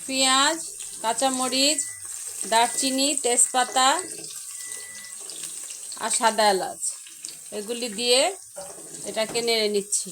পেঁয়াজ, কাঁচামরিচ, দারচিনি, তেজপাতা আর সাদা এলাচ এগুলি দিয়ে এটাকে নেড়ে নিচ্ছি।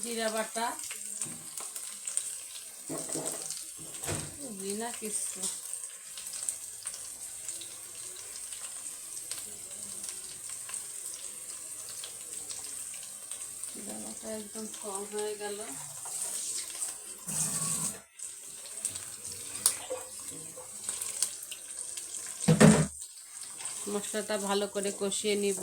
জিরা বাটা না কিছু, জিরা বাটা একদম কম হয়ে গেল। মশলাটা ভালো করে কষিয়ে নিব।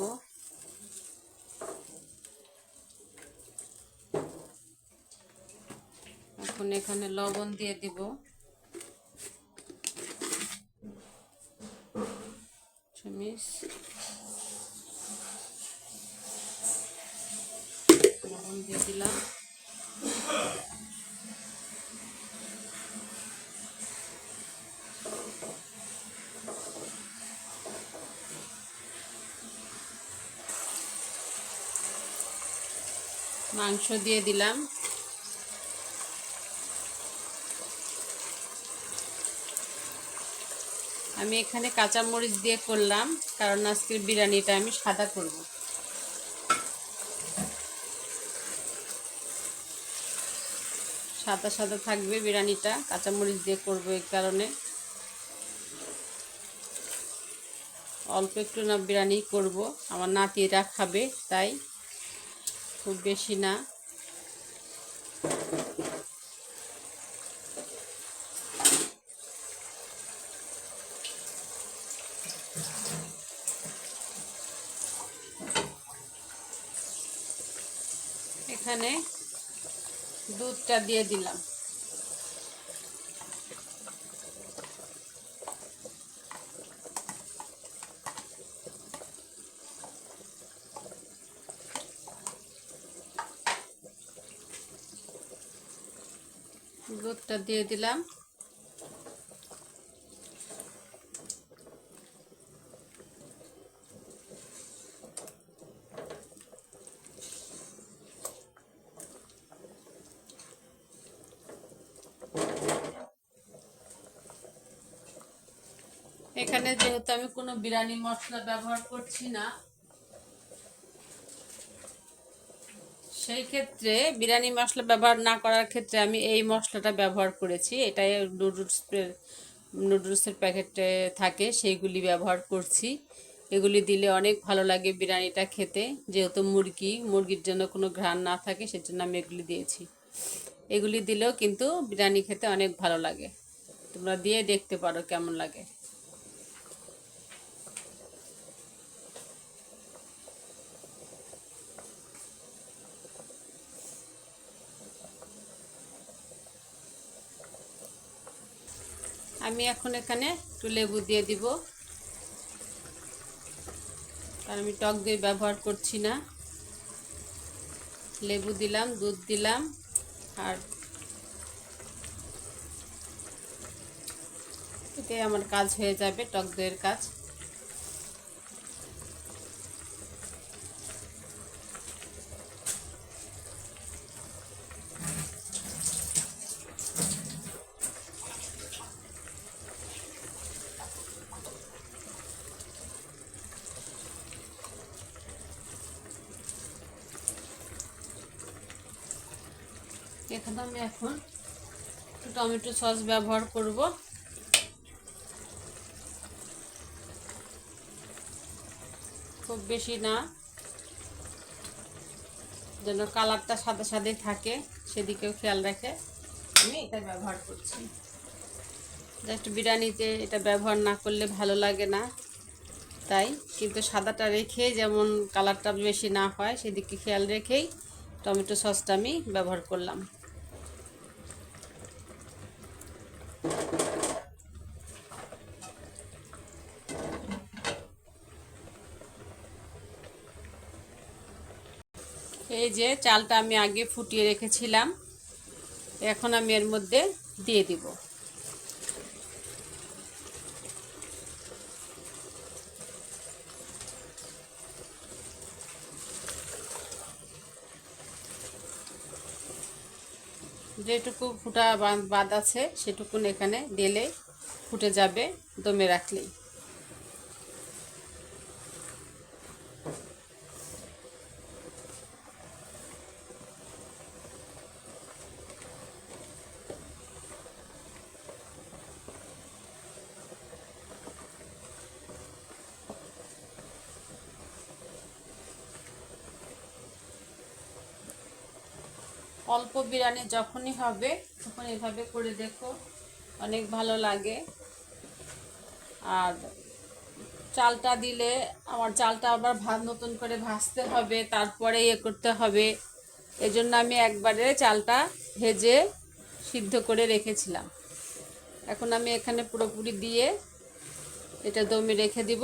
এখন এখানে লবণ দিয়ে দিব, চামচ লবণ দিয়ে দিলাম। মাংস দিয়ে দিলাম। আমি এখানে কাঁচামরিচ দিয়ে করলাম, কারণ আজকের বিরিয়ানিটা আমি সাদা করব। সাদা সাদা থাকবে বিরিয়ানিটা, কাঁচামরিচ দিয়ে করব, এই কারণে অল্প একটু না বিরিয়ানি করব, আমার নাতিরা খাবে, তাই খুব বেশি না। এখানে দুধটা দিয়ে দিলাম। দুধটা দিয়ে দিলাম। এখানে যেহেতু আমি কোনো বিরিয়ানি মশলা ব্যবহার করছি না, সেই ক্ষেত্রে বিরিয়ানি মশলা ব্যবহার না করার ক্ষেত্রে আমি এই মশলাটা ব্যবহার করেছি। এটাই নুডলসের প্যাকেটে থাকে, সেইগুলি ব্যবহার করছি। এগুলি দিলে অনেক ভালো লাগে বিরিয়ানিটা খেতে, যেহেতু মুরগির জন্য কোনো ঘ্রাণ না থাকে, সেজন্য আমি এগুলি দিয়েছি। এগুলি দিলেও কিন্তু বিরিয়ানি খেতে অনেক ভালো লাগে, তোমরা দিয়ে দেখতে পারো কেমন লাগে। আমি এখন এখানে একটু লেবু দিয়ে দিব, কারণ আমি টক দই ব্যবহার করছি না। লেবু দিলাম, দুধ দিলাম, আর এতে আমার কাজ হয়ে যাবে, টক দইয়ের কাজ। এখানে আমি এখন টমেটো সস ব্যবহার করব। খুব বেশি না, যেন কালারটা সাদা সাদা থাকে সেদিকেও খেয়াল রেখে আমি এটা ব্যবহার করছি। জাস্ট বিরিয়ানিতে এটা ব্যবহার না করলে ভালো লাগে না, তাই কিন্তু সাদাটা রেখে যেমন কালারটা বেশি না হয় সেদিকে খেয়াল রেখেই টমেটো সসটা আমি ব্যবহার করলাম। এই যে চালটা আমি আগে ফুটিয়ে রেখেছিলাম, এখন আমি এর মধ্যে দিয়ে দিব। যেটুকু ফুটা বাদ আছে সেটুকুন এখানে দিলে ফুটে যাবে দমে রাখলেই। অল্প বিরিয়ানি যখনই হবে তখন এভাবে করে দেখো, অনেক ভালো লাগে। আর চালটা দিলে আমার চালটা আবার নতুন করে ভাজতে হবে, তারপরে করতে হবে। এজন্য আমি একবারে চালটা ভেজে সিদ্ধ করে রেখেছিলাম। এখন আমি এখানে পুরোপুরি দিয়ে এটা দমে রেখে দিব,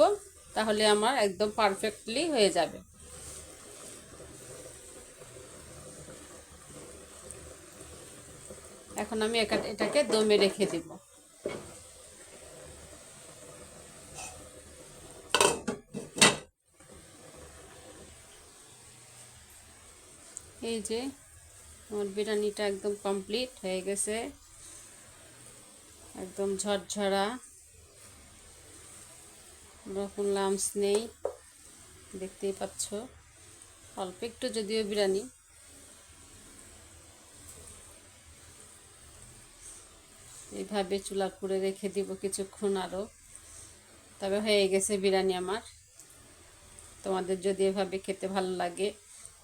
তাহলে আমার একদম পারফেক্টলি হয়ে যাবে। এখন আমি এটাকে দমে রেখে দিব। এই যে আমার বিরিয়ানিটা একদম কমপ্লিট হয়ে গেছে, একদম ঝরঝরা, কোনো লামস নেই, দেখতেই পাচ্ছ। অল্প একটু যদিও বিরিয়ানি, এইভাবে চুলা করে রেখে দিব কিছুক্ষণ আরও, তবে হয়ে গেছে বিরিয়ানি আমার। তোমাদের যদি এভাবে খেতে ভালো লাগে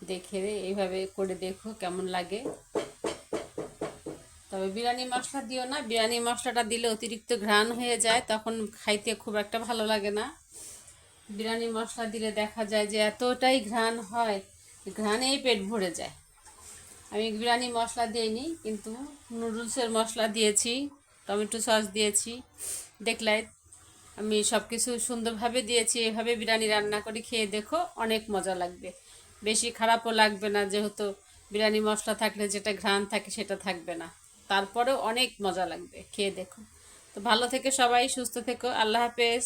দেখে এইভাবে করে দেখো কেমন লাগে। তবে বিরিয়ানি মশলা দিও না, বিরিয়ানি মশলাটা দিলে অতিরিক্ত ঘ্রাণ হয়ে যায়, তখন খাইতে খুব একটা ভালো লাগে না। বিরিয়ানি মশলা দিলে দেখা যায় যে এতটাই ঘ্রাণ হয়, ঘ্রাণেই পেট ভরে যায়। আমি বিরিয়ানি মশলা দিইনি, কিন্তু নুডলসের মশলা দিয়েছি, টমেটো সস দিয়েছি। দেখলাই আমি সব কিছু সুন্দরভাবে দিয়েছি। এভাবে বিরিয়ানি রান্না করে খেয়ে দেখো, অনেক মজা লাগবে, বেশি খারাপও লাগবে না, যেহেতু বিরিয়ানি মশলা থাকলে যেটা ঘ্রাণ থাকে সেটা থাকবে না। তারপরেও অনেক মজা লাগবে, খেয়ে দেখো। তো ভালো থেকে সবাই, সুস্থ থেকো, আল্লাহ হাফেজ।